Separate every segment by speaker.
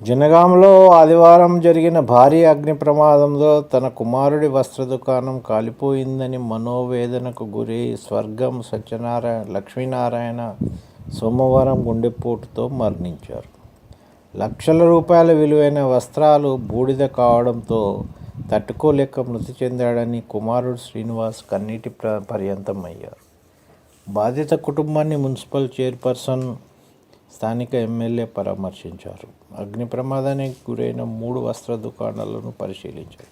Speaker 1: జనగాంలో ఆదివారం జరిగిన భారీ అగ్ని ప్రమాదంలో తన కుమారుడి వస్త్ర దుకాణం కాలిపోయిందని మనోవేదనకు గురై స్వర్గం లక్ష్మీనారాయణ సోమవారం గుండెపోటుతో మరణించారు. లక్షల రూపాయల విలువైన వస్త్రాలు బూడిద కావడంతో తట్టుకోలేక మృతి చెందాడని కుమారుడు శ్రీనివాస్ కన్నీటి పర్యంతమయ్యారు. బాధిత కుటుంబాన్ని మున్సిపల్ చైర్పర్సన్, స్థానిక ఎమ్మెల్యే పరామర్శించారు. అగ్ని ప్రమాదానికి గురైన 3 వస్త్ర దుకాణాలను పరిశీలించారు.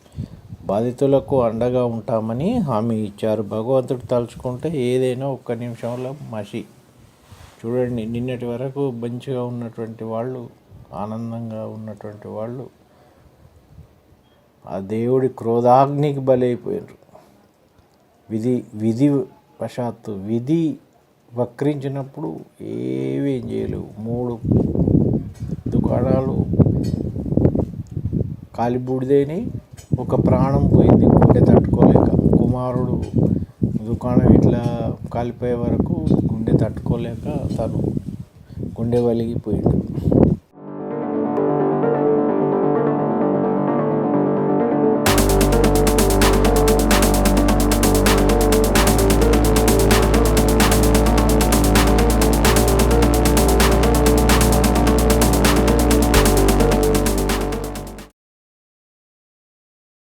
Speaker 1: బాధితులకు అండగా ఉంటామని హామీ ఇచ్చారు. భగవంతుడు తలుచుకుంటే ఏదైనా ఒక్క నిమిషంలో మసి. చూడండి, నిన్నటి వరకు మంచిగా ఉన్నటువంటి వాళ్ళు, ఆనందంగా ఉన్నటువంటి వాళ్ళు ఆ దేవుడి క్రోధాగ్నికి బలైపోయారు. విధి వక్రించినప్పుడు ఏమేం చేయలేవు. 3 దుకాణాలు కాలిబూడిదైనాయి. ఒక ప్రాణం పోయింది గుండె తట్టుకోలేక. కుమారుడు దుకాణం ఇట్లా కాలిపోయే వరకు గుండె తట్టుకోలేక తను గుండె వలిగిపోయాడు.